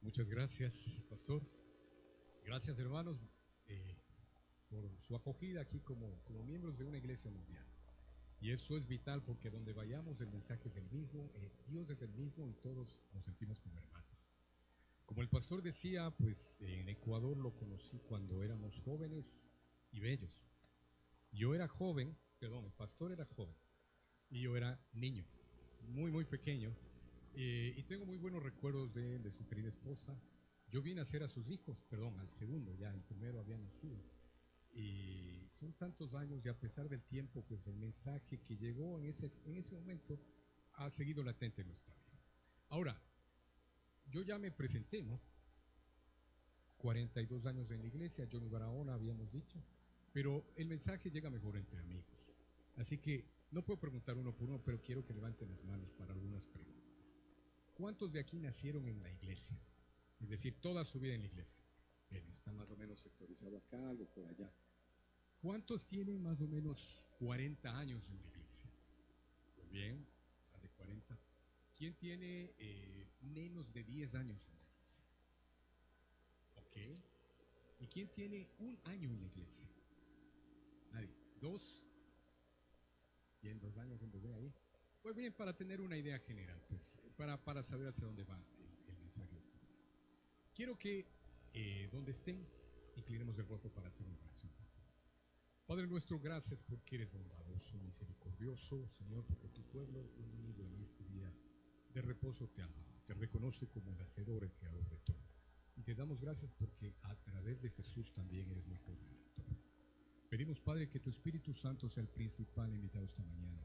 Muchas gracias, pastor. Gracias, hermanos, por su acogida aquí como miembros de una iglesia mundial. Y eso es vital porque donde vayamos el mensaje es el mismo, Dios es el mismo y todos nos sentimos como hermanos. Como el pastor decía, pues en Ecuador lo conocí cuando éramos jóvenes y bellos. Yo era joven, perdón, el pastor era joven y yo era niño, muy pequeño. Y tengo muy buenos recuerdos de su querida esposa. Yo vi nacer a sus hijos, perdón, al segundo, ya el primero había nacido. Y son tantos años y a pesar del tiempo, pues el mensaje que llegó en ese momento ha seguido latente en nuestra vida. Ahora, yo ya me presenté, ¿no? 42 años en la iglesia, Johnny Barahona habíamos dicho, pero el mensaje llega mejor entre amigos. Así que no puedo preguntar uno por uno, pero quiero que levanten las manos para algunas preguntas. ¿Cuántos de aquí nacieron en la iglesia? Es decir, toda su vida en la iglesia. Bien, está más o menos sectorizado acá, algo por allá. ¿Cuántos tienen más o menos 40 años en la iglesia? Muy bien, más de 40. ¿Quién tiene menos de 10 años en la iglesia? Ok. ¿Y quién tiene un año en la iglesia? Nadie. ¿Dos? Bien, 2 años, un bebé ahí. Pues bien, para tener una idea general, pues para saber hacia dónde va el mensaje de esta mañana. Quiero que donde estén, inclinemos el rostro para hacer una oración. Padre nuestro, gracias porque eres bondadoso, misericordioso, Señor, porque tu pueblo unido en este día de reposo te alaba, te reconoce como el hacedor, el creador de todo. Y te damos gracias porque a través de Jesús también eres nuestro redentor. Pedimos, Padre, que tu Espíritu Santo sea el principal invitado esta mañana,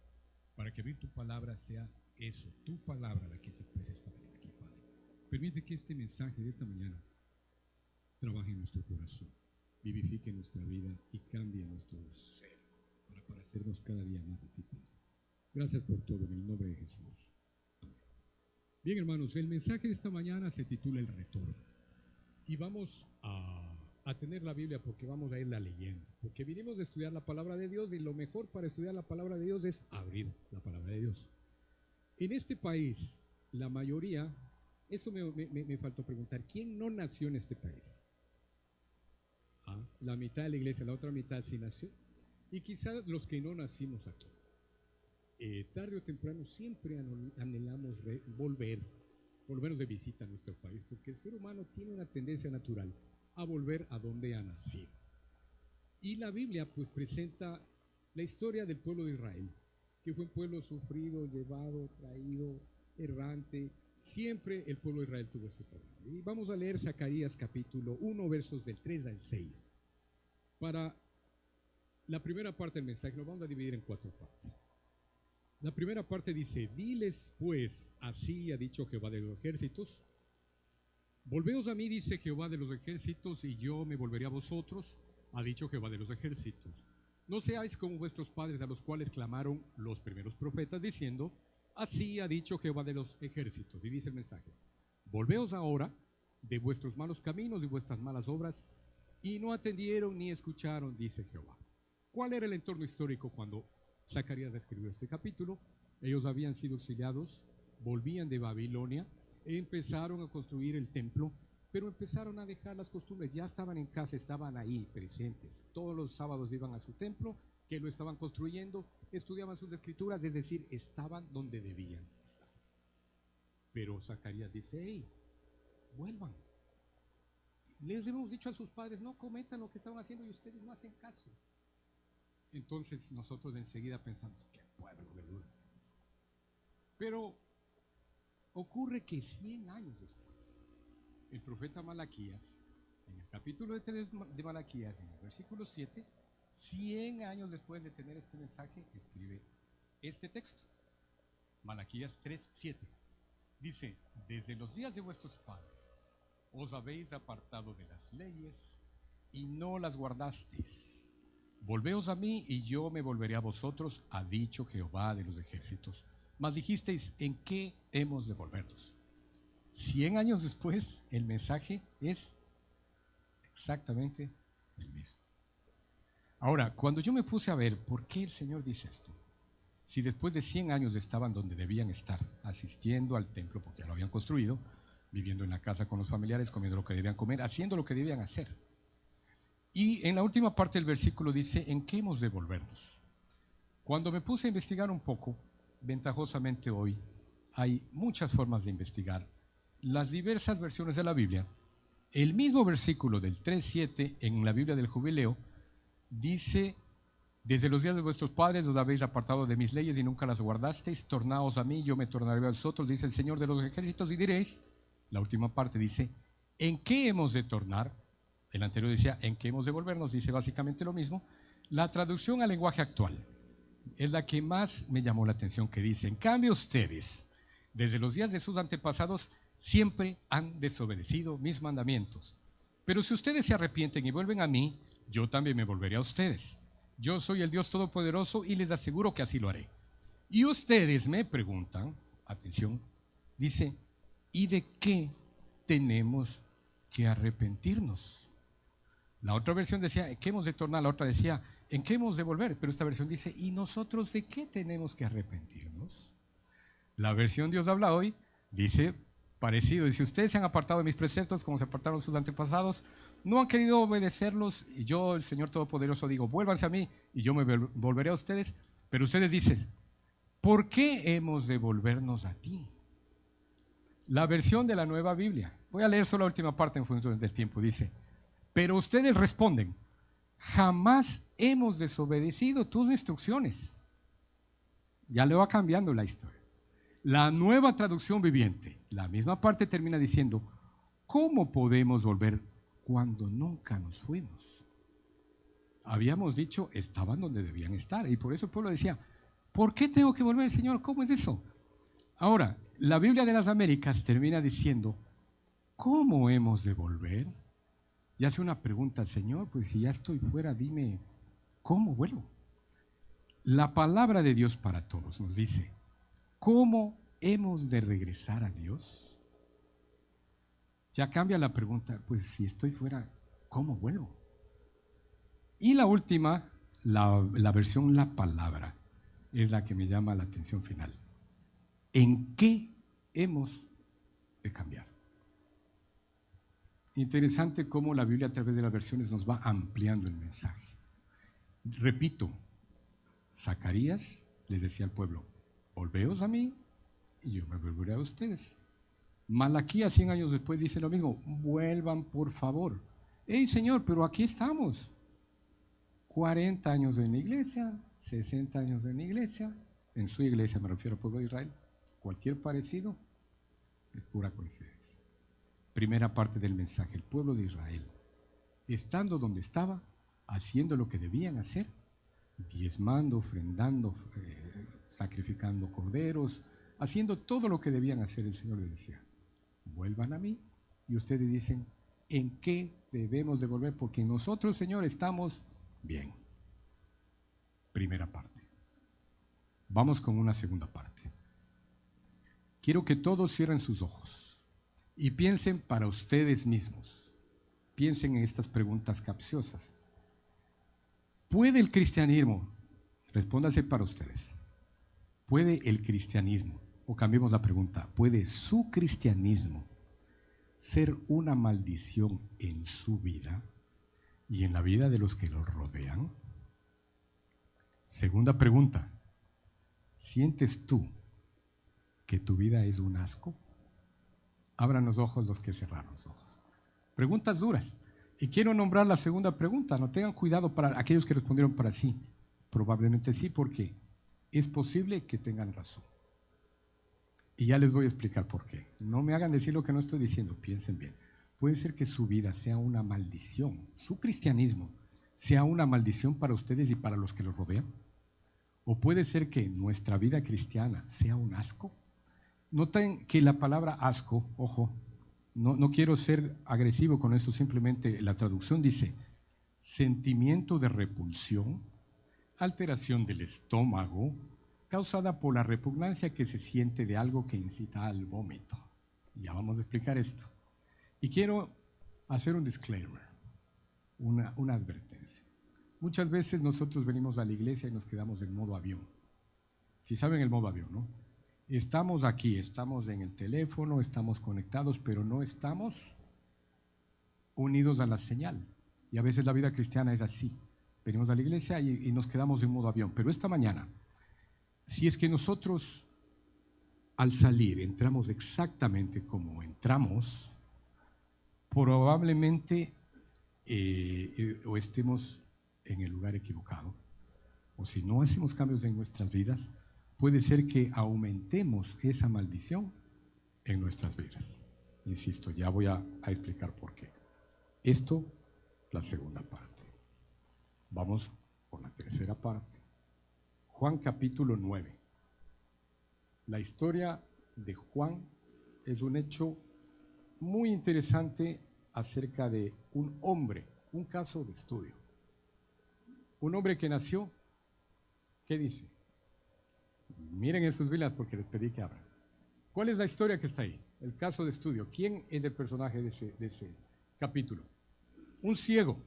para que abrir tu palabra sea eso, tu palabra la que se exprese esta mañana aquí, Padre. Permite que este mensaje de esta mañana trabaje en nuestro corazón, vivifique nuestra vida y cambie nuestro ser para parecernos cada día más a ti, Padre. Gracias por todo, en el nombre de Jesús. Amén. Bien, hermanos, el mensaje de esta mañana se titula El Retorno. Y vamos a tener la Biblia porque vamos a irla leyendo. Porque vinimos a estudiar la palabra de Dios y lo mejor para estudiar la palabra de Dios es abrir la palabra de Dios. En este país, la mayoría, eso me faltó preguntar, ¿quién no nació en este país? La mitad de la iglesia, la otra mitad sí nació. Y quizás los que no nacimos aquí, tarde o temprano siempre anhelamos volvernos de visita a nuestro país, porque el ser humano tiene una tendencia natural a volver a donde ha nacido. Y la Biblia pues presenta la historia del pueblo de Israel, que fue un pueblo sufrido, llevado, traído, errante. Siempre el pueblo de Israel tuvo ese problema. Y vamos a leer Zacarías capítulo 1, versos del 3 al 6. Para la primera parte del mensaje lo vamos a dividir en 4 partes. La primera parte dice: diles pues, así ha dicho Jehová de los ejércitos. Volveos a mí, dice Jehová de los ejércitos, y yo me volveré a vosotros, ha dicho Jehová de los ejércitos. No seáis como vuestros padres, a los cuales clamaron los primeros profetas, diciendo: así ha dicho Jehová de los ejércitos. Y dice el mensaje: volveos ahora de vuestros malos caminos y vuestras malas obras, y no atendieron ni escucharon, dice Jehová. ¿Cuál era el entorno histórico cuando Zacarías escribió este capítulo? Ellos habían sido exiliados, volvían de Babilonia, empezaron a construir el templo, pero empezaron a dejar las costumbres. Ya estaban en casa, estaban ahí presentes. Todos los sábados iban a su templo, que lo estaban construyendo, estudiaban sus escrituras, es decir, estaban donde debían estar. Pero Zacarías dice: hey, vuelvan. Les hemos dicho a sus padres, no cometan lo que estaban haciendo y ustedes no hacen caso. Entonces nosotros enseguida pensamos: qué pueblo de dulces. Pero ocurre que 100 años después, el profeta Malaquías, en el capítulo 3 de Malaquías, en el versículo 7, 100 años después de tener este mensaje, escribe este texto. Malaquías 3:7 dice: desde los días de vuestros padres os habéis apartado de las leyes y no las guardasteis. Volveos a mí y yo me volveré a vosotros, ha dicho Jehová de los ejércitos. Mas dijisteis: ¿en qué hemos de volvernos? 100 años después, el mensaje es exactamente el mismo. Ahora, cuando yo me puse a ver por qué el Señor dice esto, si después de 100 años estaban donde debían estar, asistiendo al templo porque ya lo habían construido, viviendo en la casa con los familiares, comiendo lo que debían comer, haciendo lo que debían hacer. Y en la última parte del versículo dice, ¿en qué hemos de volvernos? Cuando me puse a investigar un poco, ventajosamente hoy, hay muchas formas de investigar las diversas versiones de la Biblia. El mismo versículo del 3:7 en la Biblia del Jubileo dice: desde los días de vuestros padres os habéis apartado de mis leyes y nunca las guardasteis, tornaos a mí, yo me tornaré a vosotros, dice el Señor de los ejércitos, y diréis, la última parte dice, ¿en qué hemos de tornar? El anterior decía, ¿en qué hemos de volvernos? Dice básicamente lo mismo. La traducción al lenguaje actual es la que más me llamó la atención, que dice, en cambio ustedes, desde los días de sus antepasados, siempre han desobedecido mis mandamientos. Pero si ustedes se arrepienten y vuelven a mí, yo también me volveré a ustedes. Yo soy el Dios Todopoderoso y les aseguro que así lo haré. Y ustedes me preguntan, atención, dice, ¿y de qué tenemos que arrepentirnos? La otra versión decía, ¿en qué hemos de tornar? La otra decía, ¿en qué hemos de volver? Pero esta versión dice, ¿y nosotros de qué tenemos que arrepentirnos? La versión Dios habla hoy dice parecido, dice, ustedes se han apartado de mis preceptos como se apartaron sus antepasados, no han querido obedecerlos, y yo, el Señor Todopoderoso, digo, vuélvanse a mí y yo me volveré a ustedes. Pero ustedes dicen, ¿por qué hemos de volvernos a ti? La versión de la Nueva Biblia, voy a leer solo la última parte en función del tiempo, dice, pero ustedes responden, jamás hemos desobedecido tus instrucciones. Ya le va cambiando la historia. La Nueva Traducción Viviente, la misma parte termina diciendo, ¿cómo podemos volver cuando nunca nos fuimos? Habíamos dicho, estaban donde debían estar, y por eso el pueblo decía, ¿por qué tengo que volver, Señor? ¿Cómo es eso? Ahora, la Biblia de las Américas termina diciendo, ¿cómo hemos de volver? Y hace una pregunta al Señor, pues si ya estoy fuera, dime, ¿cómo vuelvo? La palabra de Dios para todos nos dice, ¿cómo hemos de regresar a Dios? Ya cambia la pregunta, pues si estoy fuera, ¿cómo vuelvo? Y la última, la versión La Palabra, es la que me llama la atención final. ¿En qué hemos de cambiar? Interesante cómo la Biblia a través de las versiones nos va ampliando el mensaje. Repito, Zacarías les decía al pueblo, volveos a mí y yo me volveré a ustedes. Malaquías 100 años después dice lo mismo, vuelvan por favor. Hey Señor, pero aquí estamos. 40 años en la iglesia, 60 años en la iglesia, en su iglesia me refiero al pueblo de Israel. Cualquier parecido es pura coincidencia. Primera parte del mensaje, el pueblo de Israel, estando donde estaba, haciendo lo que debían hacer, diezmando, ofrendando, sacrificando corderos, haciendo todo lo que debían hacer, el Señor les decía, vuelvan a mí. Y ustedes dicen, ¿en qué debemos de volver? Porque nosotros, Señor, estamos bien. Primera parte. Vamos con una segunda parte. Quiero que todos cierren sus ojos y piensen para ustedes mismos. Piensen en estas preguntas capciosas. ¿Puede el cristianismo? Respóndase para ustedes. ¿Puede el cristianismo, o cambiemos la pregunta, ¿puede su cristianismo ser una maldición en su vida y en la vida de los que los rodean? Segunda pregunta, ¿sientes tú que tu vida es un asco? Abran los ojos los que cerraron los ojos. Preguntas duras. Y quiero nombrar la segunda pregunta. No tengan cuidado para aquellos que respondieron para sí. Probablemente sí, porque es posible que tengan razón. Y ya les voy a explicar por qué. No me hagan decir lo que no estoy diciendo. Piensen bien. Puede ser que su vida sea una maldición. Su cristianismo sea una maldición para ustedes y para los que los rodean. O puede ser que nuestra vida cristiana sea un asco. Noten que la palabra asco, ojo, no quiero ser agresivo con esto, simplemente la traducción dice sentimiento de repulsión, alteración del estómago, causada por la repugnancia que se siente de algo que incita al vómito. Ya vamos a explicar esto. Y quiero hacer un disclaimer, una advertencia. Muchas veces nosotros venimos a la iglesia y nos quedamos en modo avión. Si saben el modo avión, ¿no? estamos aquí, estamos en el teléfono, estamos conectados, pero no estamos unidos a la señal. Y a veces la vida cristiana es así. Venimos a la iglesia y nos quedamos en modo avión. Pero esta mañana, si es que nosotros al salir entramos exactamente como entramos, probablemente o estemos en el lugar equivocado, o si no hacemos cambios en nuestras vidas, puede ser que aumentemos esa maldición en nuestras vidas. Insisto, ya voy a explicar por qué. Esto, la segunda parte. Vamos por la tercera parte. Juan capítulo 9. La historia de Juan es un hecho muy interesante acerca de un hombre, un caso de estudio. Un hombre que nació, ¿qué dice? Miren en sus Biblias porque les pedí que abran. ¿Cuál es la historia que está ahí? El caso de estudio. ¿Quién es el personaje de ese capítulo? Un ciego.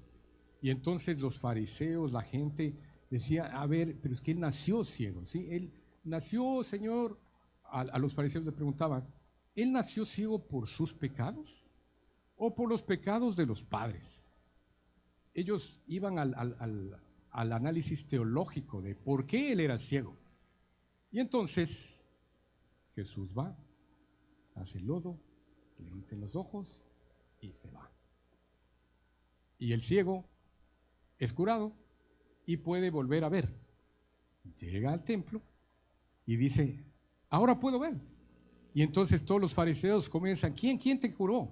Y entonces los fariseos, la gente decía, a ver, pero es que él nació ciego, ¿sí? Él nació, Señor, a los fariseos le preguntaban, ¿él nació ciego por sus pecados o por los pecados de los padres? Ellos iban al análisis teológico de por qué él era ciego. Y entonces Jesús va, hace lodo, le unten los ojos y se va. Y el ciego es curado y puede volver a ver. Llega al templo y dice, ahora puedo ver. Y entonces todos los fariseos comienzan, ¿quién te curó?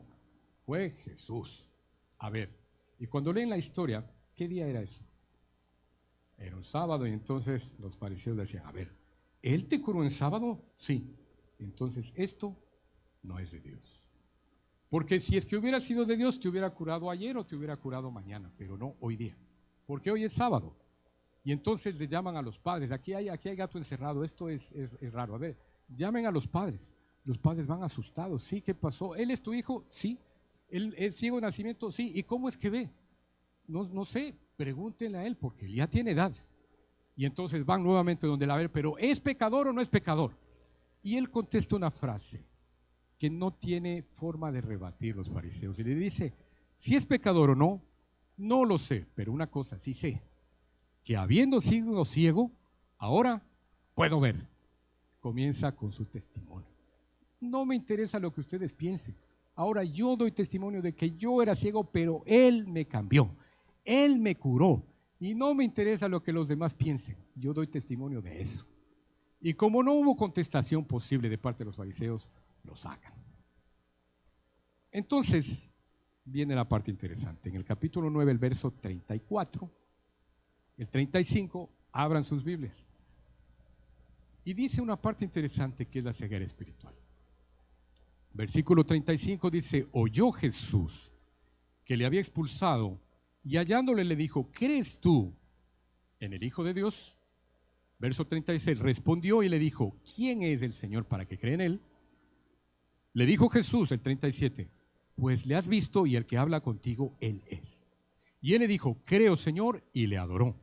Fue Jesús. A ver, y cuando leen la historia, ¿qué día era eso? Era un sábado y entonces los fariseos decían, a ver, ¿él te curó en sábado? Sí. Entonces esto no es de Dios. Porque si es que hubiera sido de Dios, te hubiera curado ayer o te hubiera curado mañana, pero no hoy día. Porque hoy es sábado. Y entonces le llaman a los padres, aquí hay gato encerrado, esto es raro. A ver, llamen a los padres. Los padres van asustados, ¿sí? ¿Qué pasó? ¿Él es tu hijo? Sí. ¿Él es ciego de nacimiento? Sí. ¿Y cómo es que ve? No sé, pregúntenle a él porque él ya tiene edad. Y entonces van nuevamente donde la ver, pero ¿es pecador o no es pecador? Y él contesta una frase que no tiene forma de rebatir los fariseos. Y le dice, si es pecador o no, no lo sé, pero una cosa sí sé, que habiendo sido ciego, ahora puedo ver. Comienza con su testimonio. No me interesa lo que ustedes piensen. Ahora yo doy testimonio de que yo era ciego, pero Él me cambió. Él me curó. Y no me interesa lo que los demás piensen. Yo doy testimonio de eso. Y como no hubo contestación posible de parte de los fariseos, lo sacan. Entonces, viene la parte interesante. En el capítulo 9, el verso 34, el 35, abran sus Biblias. Y dice una parte interesante que es la ceguera espiritual. Versículo 35 dice, oyó Jesús que le había expulsado y hallándole le dijo, ¿crees tú en el Hijo de Dios? Verso 36, respondió y le dijo, ¿quién es el Señor para que cree en él? Le dijo Jesús, el 37, pues le has visto y el que habla contigo, él es. Y él le dijo, creo Señor, y le adoró.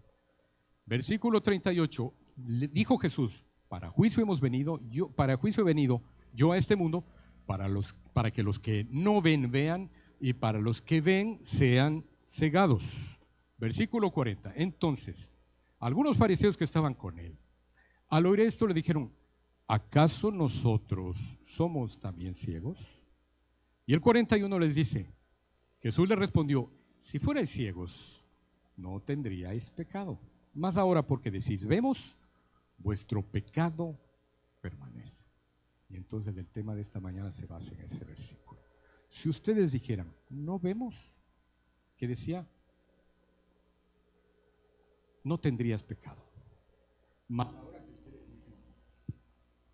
Versículo 38, le dijo Jesús, para juicio he venido yo a este mundo, para que los que no ven vean, y para los que ven sean cegados. Versículo 40, entonces, algunos fariseos que estaban con él, al oír esto le dijeron, ¿acaso nosotros somos también ciegos? Y el 41 les dice, Jesús le respondió, si fuerais ciegos, no tendríais pecado. Mas ahora porque decís, vemos, vuestro pecado permanece. Y entonces el tema de esta mañana se basa en ese versículo. Si ustedes dijeran, no vemos, ¿qué decía? No tendrías pecado.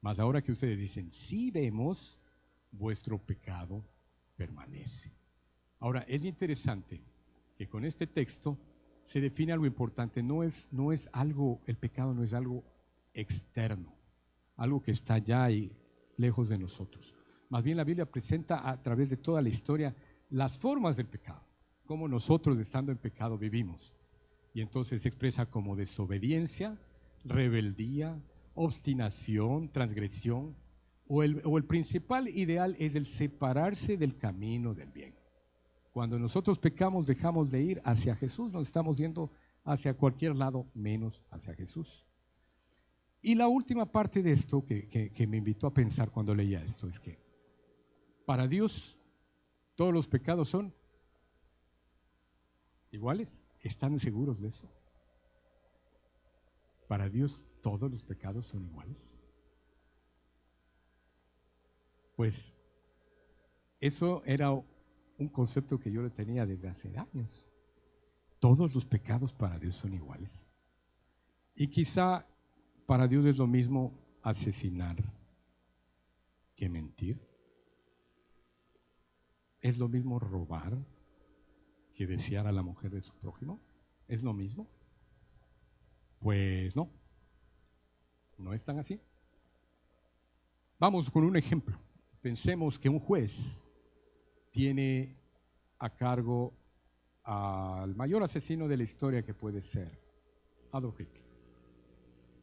Mas ahora que ustedes dicen, sí vemos, vuestro pecado permanece. Ahora, es interesante que con este texto se define algo importante. No es algo, el pecado no es algo externo, algo que está allá ahí lejos de nosotros. Más bien la Biblia presenta a través de toda la historia las formas del pecado, cómo nosotros estando en pecado vivimos. Y entonces se expresa como desobediencia, rebeldía, obstinación, transgresión. o el principal ideal es el separarse del camino del bien. Cuando nosotros pecamos, dejamos de ir hacia Jesús, nos estamos yendo hacia cualquier lado menos hacia Jesús. Y la última parte de esto que me invitó a pensar cuando leía esto es que para Dios todos los pecados son iguales. ¿Están seguros de eso? Para Dios todos los pecados son iguales. Pues eso era un concepto que yo le tenía desde hace años. Todos los pecados para Dios son iguales. Y quizá para Dios es lo mismo asesinar que mentir. ¿Es lo mismo robar que desear a la mujer de su prójimo? ¿Es lo mismo? Pues no, no es tan así. Vamos con un ejemplo. Pensemos que un juez tiene a cargo al mayor asesino de la historia que puede ser Adolf Hitler.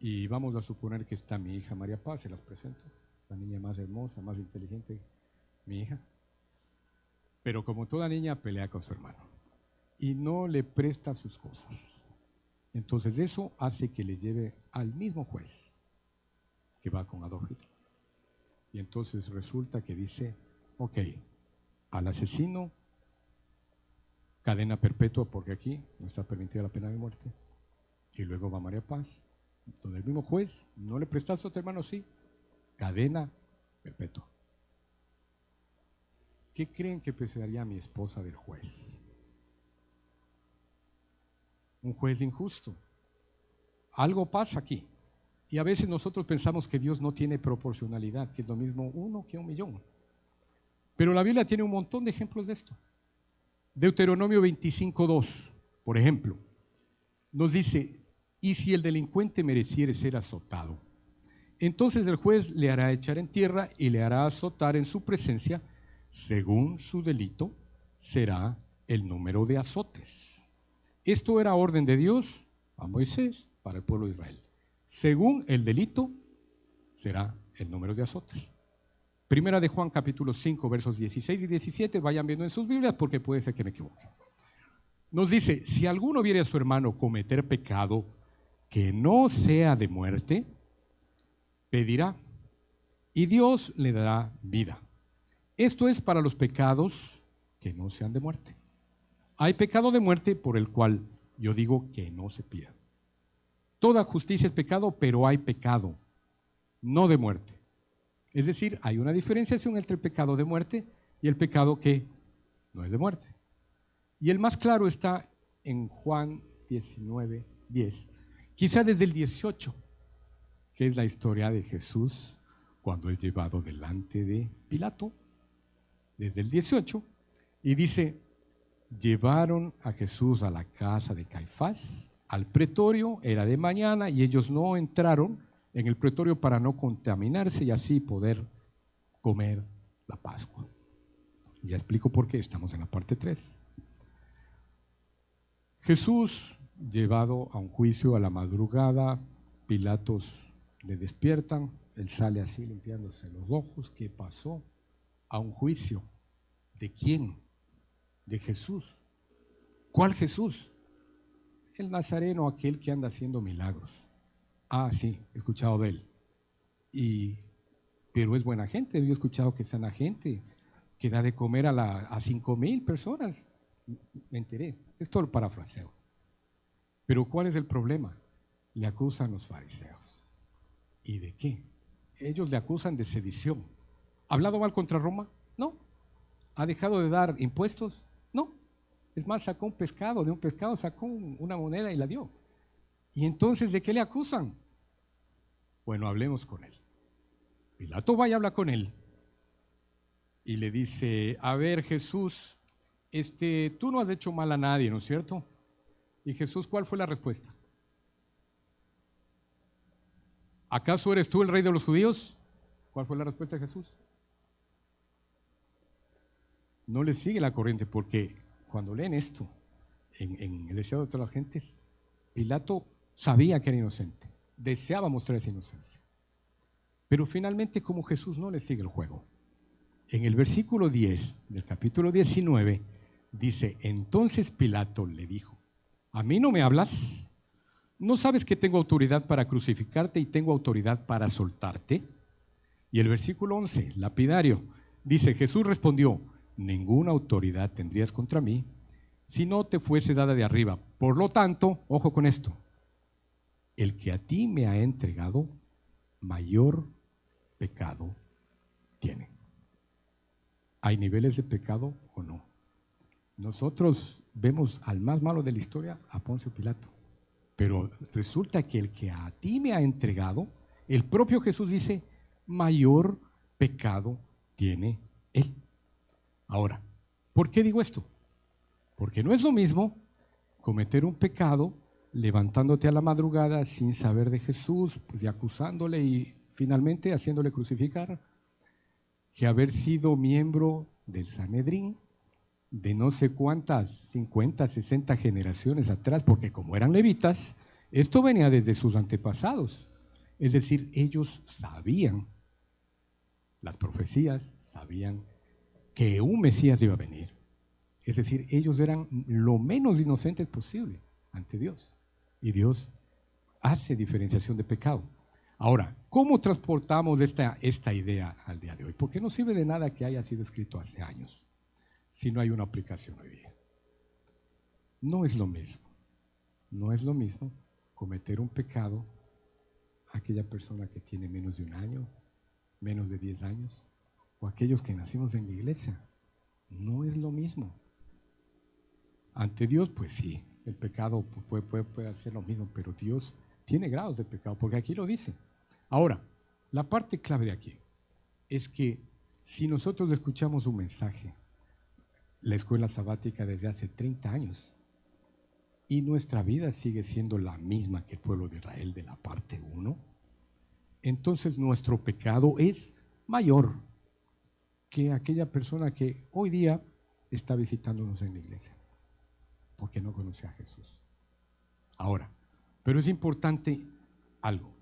Y vamos a suponer que está mi hija María Paz, se las presento, la niña más hermosa, más inteligente, mi hija. Pero como toda niña pelea con su hermano y no le presta sus cosas. Entonces eso hace que le lleve al mismo juez que va con Adolf Hitler. Y entonces resulta que dice, ok, al asesino cadena perpetua porque aquí no está permitida la pena de muerte. Y luego va María Paz, donde el mismo juez no le prestaste a tu hermano, sí, cadena perpetua. ¿Qué creen que pensaría mi esposa del juez? Un juez injusto. Algo pasa aquí. Y a veces nosotros pensamos que Dios no tiene proporcionalidad, que es lo mismo 1 que 1.000.000. Pero la Biblia tiene un montón de ejemplos de esto. Deuteronomio 25:2, por ejemplo, nos dice, y si el delincuente mereciere ser azotado, entonces el juez le hará echar en tierra y le hará azotar en su presencia, según su delito será el número de azotes. Esto era orden de Dios a Moisés para el pueblo de Israel. Según el delito será el número de azotes. Primera de Juan capítulo 5 versos 16 y 17, vayan viendo en sus Biblias porque puede ser que me equivoque. Nos dice, si alguno viere a su hermano cometer pecado que no sea de muerte, pedirá y Dios le dará vida. Esto es para los pecados que no sean de muerte. Hay pecado de muerte por el cual yo digo que no se pida. Toda justicia es pecado, pero hay pecado no de muerte. Es decir, hay una diferenciación entre el pecado de muerte y el pecado que no es de muerte. Y el más claro está en Juan 19:10, quizá desde el 18, que es la historia de Jesús cuando es llevado delante de Pilato, desde el 18, y dice, llevaron a Jesús a la casa de Caifás, al pretorio, era de mañana y ellos no entraron en el pretorio para no contaminarse y así poder comer la Pascua. Ya explico por qué, estamos en la parte 3. Jesús llevado a un juicio a la madrugada, Pilatos le despiertan, él sale así limpiándose los ojos. ¿Qué pasó? A un juicio. ¿De quién? De Jesús. ¿Cuál Jesús? El nazareno, aquel que anda haciendo milagros. Ah, sí, he escuchado de él. Pero es buena gente, yo he escuchado que es sana gente, que da de comer a 5,000 personas. Me enteré, es todo el parafraseo. Pero ¿cuál es el problema? Le acusan los fariseos. ¿Y de qué? Ellos le acusan de sedición. ¿Ha hablado mal contra Roma? No. ¿Ha dejado de dar impuestos? No. Es más, sacó un pescado, de un pescado sacó una moneda y la dio. ¿Y entonces de qué le acusan? Bueno, hablemos con él. Pilato va y habla con él y le dice, a ver Jesús, tú no has hecho mal a nadie, ¿no es cierto? Y Jesús, ¿cuál fue la respuesta? ¿Acaso eres tú el rey de los judíos? ¿Cuál fue la respuesta de Jesús? No le sigue la corriente porque cuando leen esto en el deseo de todas las gentes, Pilato sabía que era inocente, deseaba mostrar esa inocencia. Pero finalmente, como Jesús no le sigue el juego, en el versículo 10 del capítulo 19 dice: entonces Pilato le dijo: ¿a mí no me hablas? ¿No sabes que tengo autoridad para crucificarte y tengo autoridad para soltarte? Y el versículo 11, lapidario, dice: Jesús respondió: ninguna autoridad tendrías contra mí si no te fuese dada de arriba. Por lo tanto, ojo con esto, el que a ti me ha entregado, mayor pecado tiene. ¿Hay niveles de pecado o no? Nosotros vemos al más malo de la historia, a Poncio Pilato. Pero resulta que el que a ti me ha entregado, el propio Jesús dice, mayor pecado tiene él. Ahora, ¿por qué digo esto? Porque no es lo mismo cometer un pecado levantándote a la madrugada sin saber de Jesús, pues, y acusándole y finalmente haciéndole crucificar, que haber sido miembro del Sanedrín de no sé cuántas, 50, 60 generaciones atrás, porque como eran levitas, esto venía desde sus antepasados. Es decir, ellos sabían las profecías, sabían que un Mesías iba a venir. Es decir, ellos eran lo menos inocentes posible ante Dios. Y Dios hace diferenciación de pecado. Ahora, ¿cómo transportamos esta idea al día de hoy? Porque no sirve de nada que haya sido escrito hace años si no hay una aplicación hoy día. No es lo mismo. No es lo mismo cometer un pecado a aquella persona que tiene menos de un año, menos de 10 años, o aquellos que nacimos en la iglesia. No es lo mismo. Ante Dios, pues sí, el pecado puede ser lo mismo, pero Dios tiene grados de pecado, porque aquí lo dice. Ahora, la parte clave de aquí es que si nosotros escuchamos un mensaje, la escuela sabática desde hace 30 años, y nuestra vida sigue siendo la misma que el pueblo de Israel de la parte 1, entonces nuestro pecado es mayor que aquella persona que hoy día está visitándonos en la iglesia, porque no conoce a Jesús. Ahora, pero es importante algo.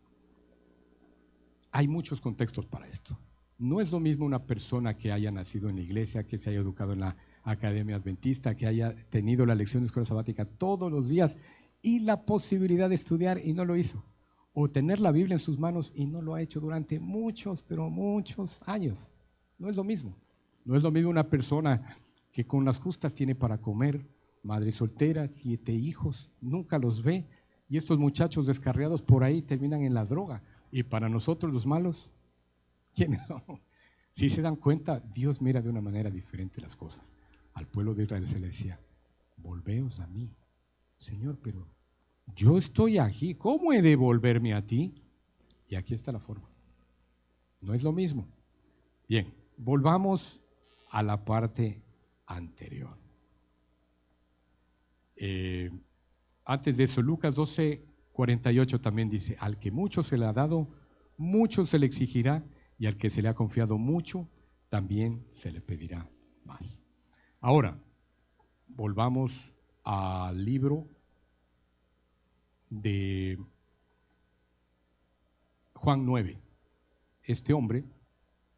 Hay muchos contextos para esto. No es lo mismo una persona que haya nacido en la iglesia, que se haya educado en la academia adventista, que haya tenido la lección de escuela sabática todos los días y la posibilidad de estudiar y no lo hizo, o tener la Biblia en sus manos y no lo ha hecho durante muchos, pero muchos años. No es lo mismo. No es lo mismo una persona que con las justas tiene para comer, madre soltera, 7 hijos, nunca los ve, y estos muchachos descarriados por ahí terminan en la droga. Y para nosotros los malos, ¿quiénes son? Si se dan cuenta, Dios mira de una manera diferente las cosas. Al pueblo de Israel se le decía: volveos a mí. Señor, pero yo estoy aquí, ¿cómo he de volverme a ti? Y aquí está la forma. No es lo mismo. Bien, volvamos a la parte anterior. Antes de eso, Lucas 12:48 también dice: al que mucho se le ha dado, mucho se le exigirá, y al que se le ha confiado mucho, también se le pedirá más. Ahora, volvamos al libro de Juan 9. Este hombre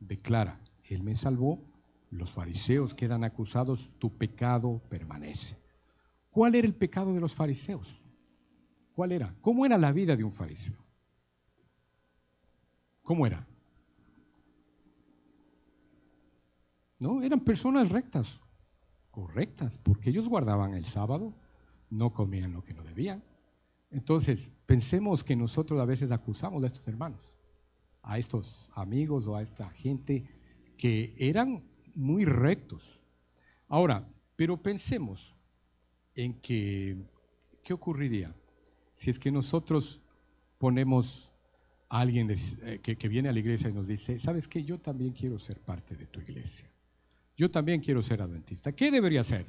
declara: Él me salvó, los fariseos quedan acusados, tu pecado permanece. ¿Cuál era el pecado de los fariseos? ¿Cuál era? ¿Cómo era la vida de un fariseo? ¿Cómo era? No, eran personas rectas, correctas, porque ellos guardaban el sábado, no comían lo que no debían. Entonces, pensemos que nosotros a veces acusamos a estos hermanos, a estos amigos o a esta gente que eran muy rectos. Ahora, pero pensemos en que, ¿qué ocurriría si es que nosotros ponemos a alguien que viene a la iglesia y nos dice: ¿sabes qué? Yo también quiero ser parte de tu iglesia. Yo también quiero ser adventista. ¿Qué debería hacer?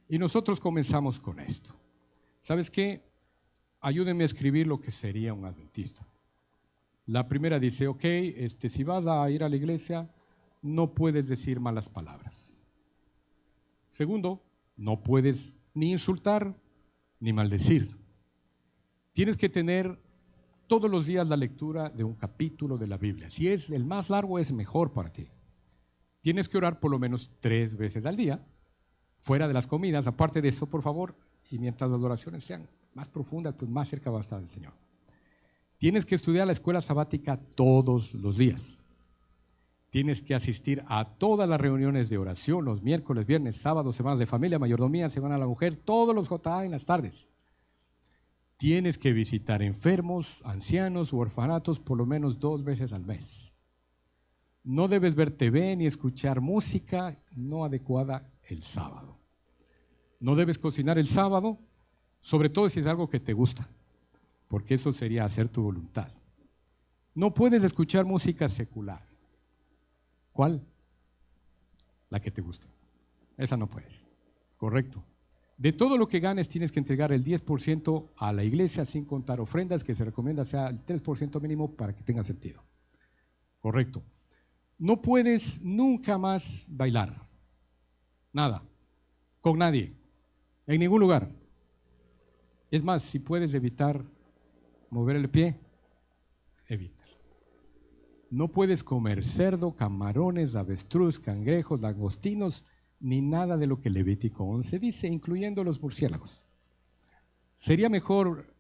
Y nosotros comenzamos con esto. ¿Sabes qué? Ayúdenme a escribir lo que sería un adventista. La primera dice: ok, si vas a ir a la iglesia, no puedes decir malas palabras. Segundo, no puedes ni insultar ni maldecir. Tienes que tener todos los días la lectura de un capítulo de la Biblia. Si es el más largo, es mejor para ti. Tienes que orar por lo menos 3 veces al día, fuera de las comidas. Aparte de eso, por favor, y mientras las oraciones sean más profundas, pues más cerca va a estar el Señor. Tienes que estudiar la escuela sabática todos los días. Tienes que asistir a todas las reuniones de oración, los miércoles, viernes, sábados, semanas de familia, mayordomía, semana de la mujer, todos los JA en las tardes. Tienes que visitar enfermos, ancianos u orfanatos por lo menos 2 veces al mes. No debes ver TV ni escuchar música no adecuada el sábado. No debes cocinar el sábado, sobre todo si es algo que te gusta, porque eso sería hacer tu voluntad. No puedes escuchar música secular. ¿Cuál? La que te gusta. Esa no puedes. Correcto. De todo lo que ganes tienes que entregar el 10% a la iglesia sin contar ofrendas, que se recomienda sea el 3% mínimo para que tenga sentido. Correcto. No puedes nunca más bailar. Nada. Con nadie. En ningún lugar. Es más, si puedes evitar mover el pie, evítalo. No puedes comer cerdo, camarones, avestruz, cangrejos, langostinos, ni nada de lo que Levítico 11 dice, incluyendo los murciélagos. Sería mejor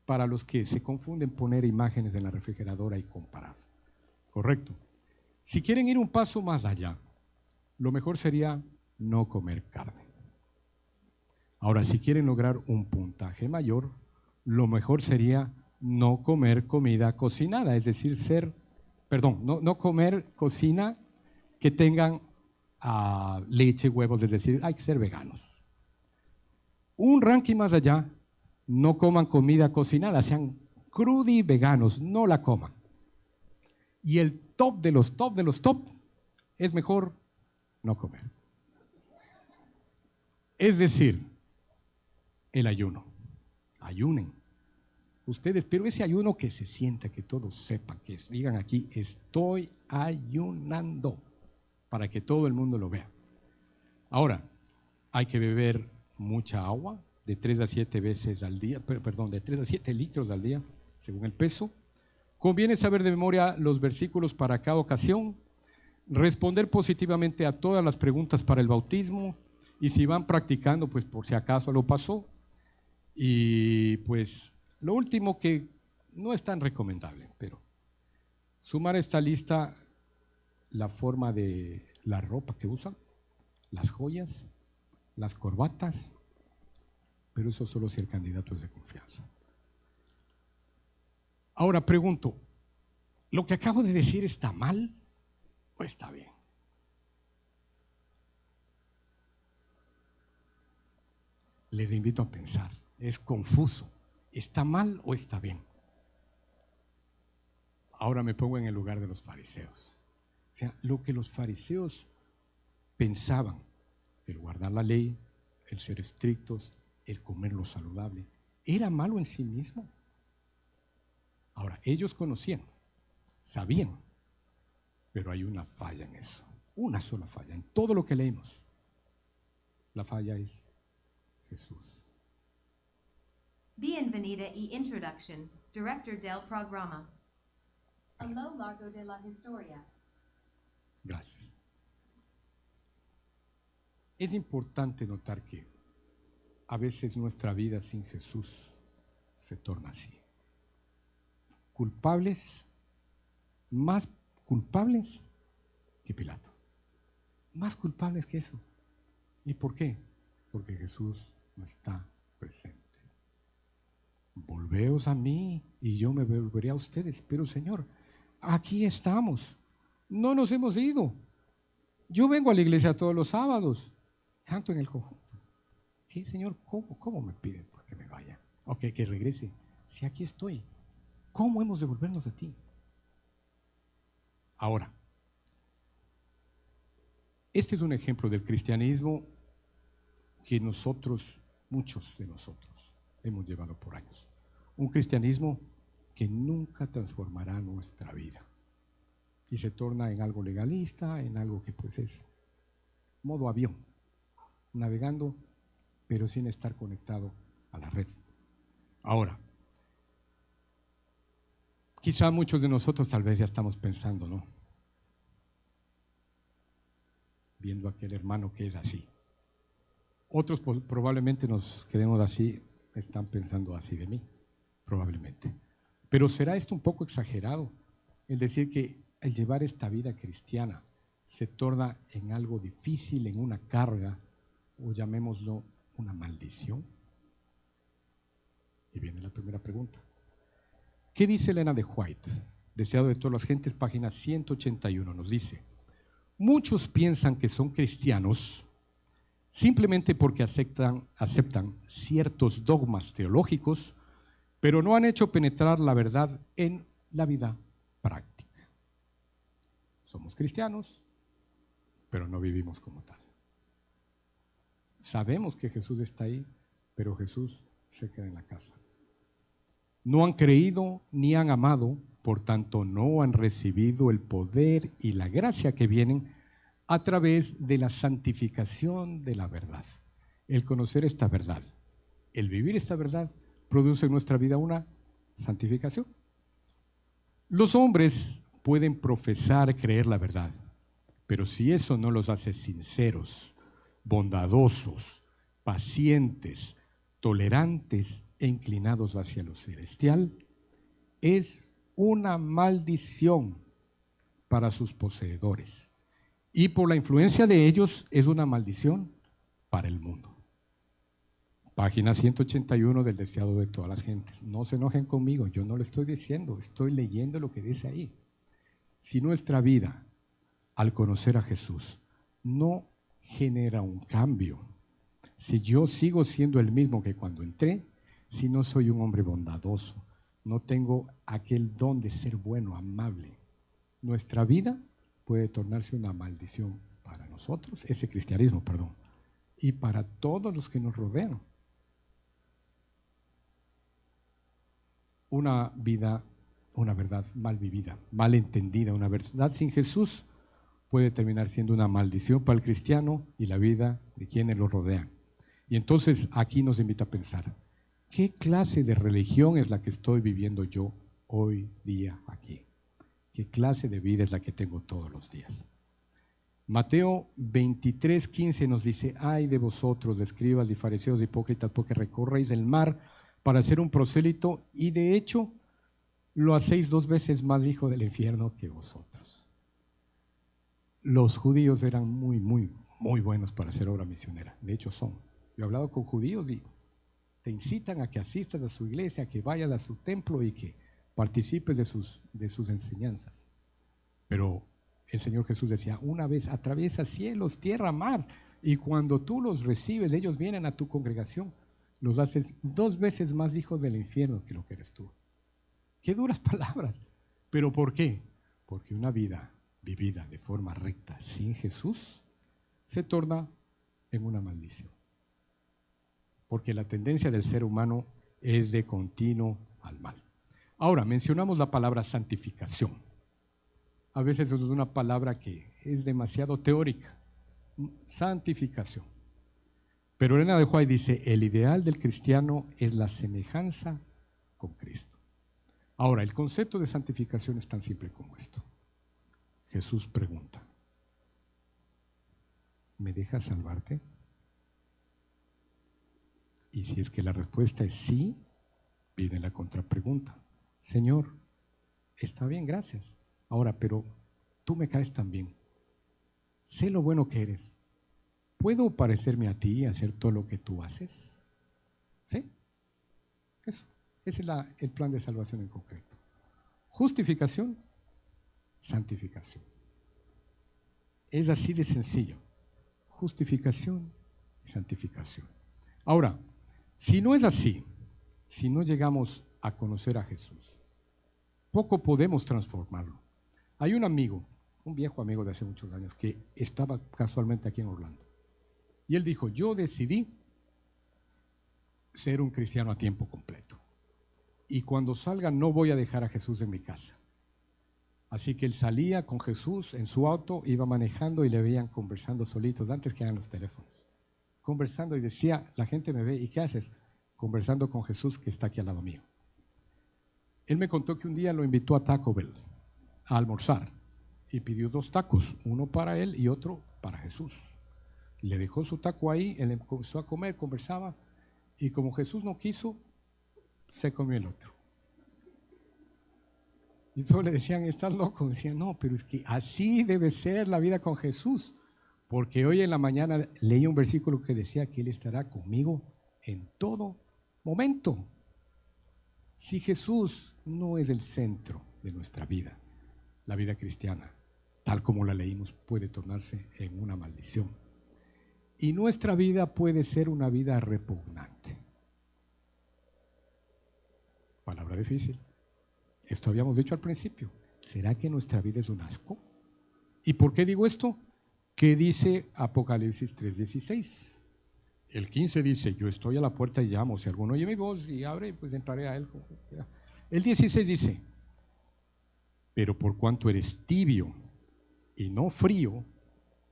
para los que se confunden poner imágenes en la refrigeradora y comparar. Correcto. Si quieren ir un paso más allá, lo mejor sería no comer carne. Ahora, si quieren lograr un puntaje mayor, lo mejor sería no comer comida cocinada, es decir, no comer cocina que tengan leche, huevos, es decir, hay que ser veganos. Un ranking más allá, no coman comida cocinada, sean crudi veganos, no la coman. Y el top de los top de los top es mejor no comer. Es decir, el ayuno. Ayunen. Ustedes, pero ese ayuno que se sienta, que todos sepan, que digan aquí, estoy ayunando, para que todo el mundo lo vea. Ahora, hay que beber mucha agua, de 3 a 7 veces al día, de 3 a 7 litros al día, según el peso. Conviene saber de memoria los versículos para cada ocasión, responder positivamente a todas las preguntas para el bautismo, y si van practicando, pues por si acaso lo pasó. Y pues lo último, que no es tan recomendable, pero sumar a esta lista la forma de la ropa que usan, las joyas, las corbatas, pero eso solo si el candidato es de confianza. Ahora pregunto, ¿lo que acabo de decir está mal o está bien? Les invito a pensar, es confuso, ¿está mal o está bien? Ahora me pongo en el lugar de los fariseos. O sea, lo que los fariseos pensaban, el guardar la ley, el ser estrictos, el comer lo saludable, ¿era malo en sí mismo? Ahora, ellos conocían, sabían, pero hay una falla en eso, una sola falla, en todo lo que leemos. La falla es Jesús. Bienvenida y introduction, director del programa. A lo largo de la historia. Gracias. Es importante notar que a veces nuestra vida sin Jesús se torna así. Culpables, más culpables que Pilato. Más culpables que eso. ¿Y por qué? Porque Jesús no está presente. Volveos a mí y yo me volveré a ustedes. Pero Señor, aquí estamos. No nos hemos ido. Yo vengo a la iglesia todos los sábados. Canto en el conjunto. ¿Qué, Señor? ¿Cómo me piden que me vaya? Ok, que regrese. Si aquí estoy. ¿Cómo hemos de volvernos a ti? Ahora, este es un ejemplo del cristianismo que nosotros, muchos de nosotros, hemos llevado por años. Un cristianismo que nunca transformará nuestra vida y se torna en algo legalista, en algo que pues es modo avión, navegando pero sin estar conectado a la red. Ahora, Quizá muchos de nosotros tal vez ya estamos pensando, ¿no? Viendo a aquel hermano que es así. Otros probablemente nos quedemos así, están pensando así de mí, probablemente. Pero ¿será esto un poco exagerado? El decir que el llevar esta vida cristiana se torna en algo difícil, en una carga, o llamémoslo una maldición. Y viene la primera pregunta. ¿Qué dice Elena de White? Deseado de todas las gentes, página 181, nos dice: muchos piensan que son cristianos simplemente porque aceptan ciertos dogmas teológicos, pero no han hecho penetrar la verdad en la vida práctica. Somos cristianos, pero no vivimos como tal. Sabemos que Jesús está ahí, pero Jesús se queda en la casa. No han creído ni han amado, por tanto no han recibido el poder y la gracia que vienen a través de la santificación de la verdad. El conocer esta verdad, el vivir esta verdad, produce en nuestra vida una santificación. Los hombres pueden profesar creer la verdad, pero si eso no los hace sinceros, bondadosos, pacientes, tolerantes e inclinados hacia lo celestial, es una maldición para sus poseedores. Y por la influencia de ellos es una maldición para el mundo. Página 181 del Deseado de todas las gentes. No se enojen conmigo, yo no lo estoy diciendo, estoy leyendo lo que dice ahí. Si nuestra vida, al conocer a Jesús, no genera un cambio, si yo sigo siendo el mismo que cuando entré, si no soy un hombre bondadoso, no tengo aquel don de ser bueno, amable, nuestra vida puede tornarse una maldición para nosotros, ese cristianismo, perdón, y para todos los que nos rodean. Una vida, una verdad mal vivida, mal entendida, una verdad sin Jesús puede terminar siendo una maldición para el cristiano y la vida de quienes lo rodean. Y entonces aquí nos invita a pensar, ¿qué clase de religión es la que estoy viviendo yo hoy día aquí? ¿Qué clase de vida es la que tengo todos los días? Mateo 23:15 nos dice: ay de vosotros, escribas y fariseos hipócritas, porque recorréis el mar para ser un prosélito y de hecho lo hacéis 2 veces más hijo del infierno que vosotros. Los judíos eran muy buenos para hacer obra misionera. De hecho son. Yo he hablado con judíos y te incitan a que asistas a su iglesia, a que vayas a su templo y que participes de sus enseñanzas. Pero el Señor Jesús decía: una vez atraviesa cielos, tierra, mar, y cuando tú los recibes, ellos vienen a tu congregación, los haces 2 veces más hijos del infierno que lo que eres tú. Qué duras palabras. ¿Pero por qué? Porque una vida vivida de forma recta sin Jesús se torna en una maldición. Porque la tendencia del ser humano es de continuo al mal. Ahora, mencionamos la palabra santificación. A veces es una palabra que es demasiado teórica. Santificación. Pero Elena de White dice: el ideal del cristiano es la semejanza con Cristo. Ahora, el concepto de santificación es tan simple como esto. Jesús pregunta: ¿me dejas salvarte? Y si es que la respuesta es sí, viene la contrapregunta: Señor, está bien, gracias. Ahora, pero tú me caes tan bien. Sé lo bueno que eres. ¿Puedo parecerme a ti y hacer todo lo que tú haces? ¿Sí? Eso. Ese es el plan de salvación en concreto. Justificación, santificación. Es así de sencillo. Justificación y santificación. Ahora, si no es así, si no llegamos a conocer a Jesús, poco podemos transformarlo. Hay un amigo, un viejo amigo de hace muchos años, que estaba casualmente aquí en Orlando. Y él dijo: yo decidí ser un cristiano a tiempo completo. Y cuando salga no voy a dejar a Jesús en mi casa. Así que él salía con Jesús en su auto, iba manejando y le veían conversando solitos, antes que eran los teléfonos. Conversando y decía: la gente me ve, ¿y qué haces? Conversando con Jesús que está aquí al lado mío. Él me contó que un día lo invitó a Taco Bell a almorzar y pidió 2 tacos, uno para él y otro para Jesús. Le dejó su taco ahí, él empezó a comer, conversaba, y como Jesús no quiso, se comió el otro. Y solo le decían, ¿estás loco? Decían, no, pero es que así debe ser la vida con Jesús. Porque hoy en la mañana leí un versículo que decía que Él estará conmigo en todo momento. Si Jesús no es el centro de nuestra vida, la vida cristiana, tal como la leímos, puede tornarse en una maldición. Y nuestra vida puede ser una vida repugnante. Palabra difícil. Esto habíamos dicho al principio. ¿Será que nuestra vida es un asco? ¿Y por qué digo esto? ¿Qué dice Apocalipsis 3:16? El 15 dice, yo estoy a la puerta y llamo, si alguno oye mi voz y abre, pues entraré a él. El 16 dice, pero por cuanto eres tibio y no frío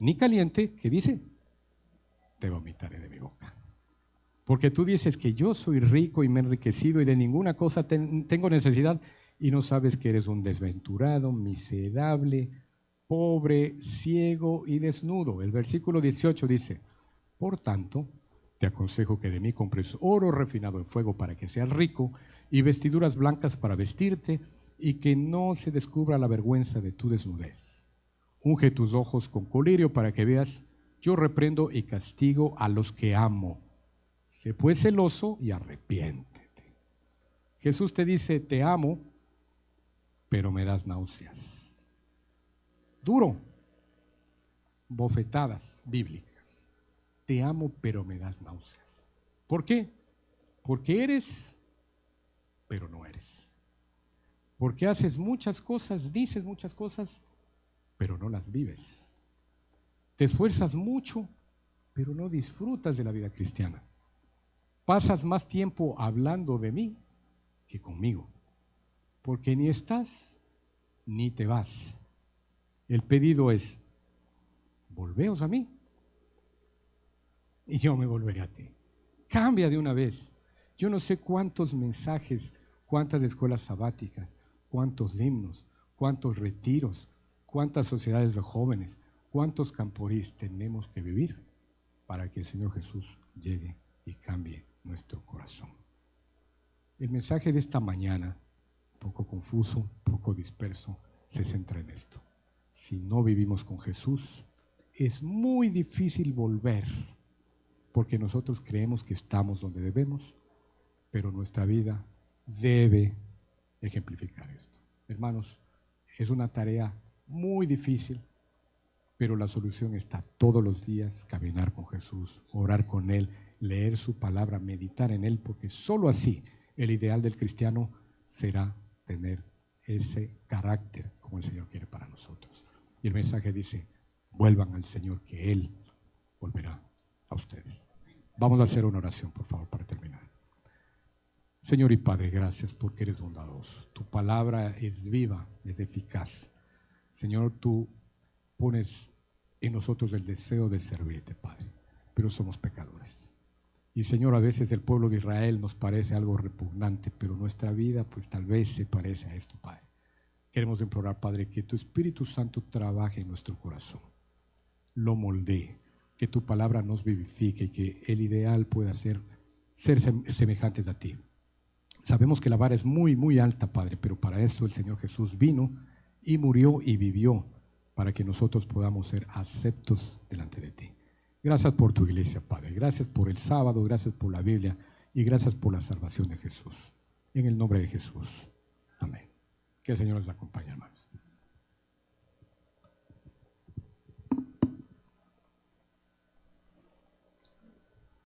ni caliente, ¿qué dice? Te vomitaré de mi boca. Porque tú dices que yo soy rico y me he enriquecido y de ninguna cosa tengo necesidad, y no sabes que eres un desventurado, miserable, pobre, ciego y desnudo. El versículo 18 dice, por tanto, te aconsejo que de mí compres oro refinado en fuego para que seas rico, y vestiduras blancas para vestirte, y que no se descubra la vergüenza de tu desnudez. Unge tus ojos con colirio para que veas, yo reprendo y castigo a los que amo. Sé pues celoso y arrepiéntete. Jesús te dice, te amo, pero me das náuseas. Duro, bofetadas bíblicas. Te amo, pero me das náuseas. ¿Por qué? Porque eres, pero no eres. Porque haces muchas cosas, dices muchas cosas, pero no las vives. Te esfuerzas mucho, pero no disfrutas de la vida cristiana. Pasas más tiempo hablando de mí que conmigo, porque ni estás ni te vas. El pedido es, volveos a mí y yo me volveré a ti. Cambia de una vez. Yo no sé cuántos mensajes, cuántas escuelas sabáticas, cuántos himnos, cuántos retiros, cuántas sociedades de jóvenes, cuántos camporís tenemos que vivir para que el Señor Jesús llegue y cambie nuestro corazón. El mensaje de esta mañana, un poco confuso, un poco disperso, se centra en esto. Si no vivimos con Jesús, es muy difícil volver, porque nosotros creemos que estamos donde debemos, pero nuestra vida debe ejemplificar esto. Hermanos, es una tarea muy difícil, pero la solución está todos los días: caminar con Jesús, orar con Él, leer su palabra, meditar en Él, porque solo así el ideal del cristiano será tener ese carácter como el Señor quiere para nosotros. Y el mensaje dice, vuelvan al Señor, que Él volverá a ustedes. Vamos a hacer una oración, por favor, para terminar. Señor y Padre, gracias porque eres bondadoso. Tu palabra es viva, es eficaz. Señor, tú pones en nosotros el deseo de servirte, Padre, pero somos pecadores. Y Señor, a veces el pueblo de Israel nos parece algo repugnante, pero nuestra vida pues tal vez se parece a esto, Padre. Queremos implorar, Padre, que tu Espíritu Santo trabaje en nuestro corazón, lo moldee, que tu palabra nos vivifique y que el ideal pueda ser semejantes a ti. Sabemos que la vara es muy, muy alta, Padre, pero para esto el Señor Jesús vino y murió y vivió para que nosotros podamos ser aceptos delante de ti. Gracias por tu iglesia, Padre. Gracias por el sábado, gracias por la Biblia y gracias por la salvación de Jesús. En el nombre de Jesús. Amén. Que el Señor les acompañe, hermanos.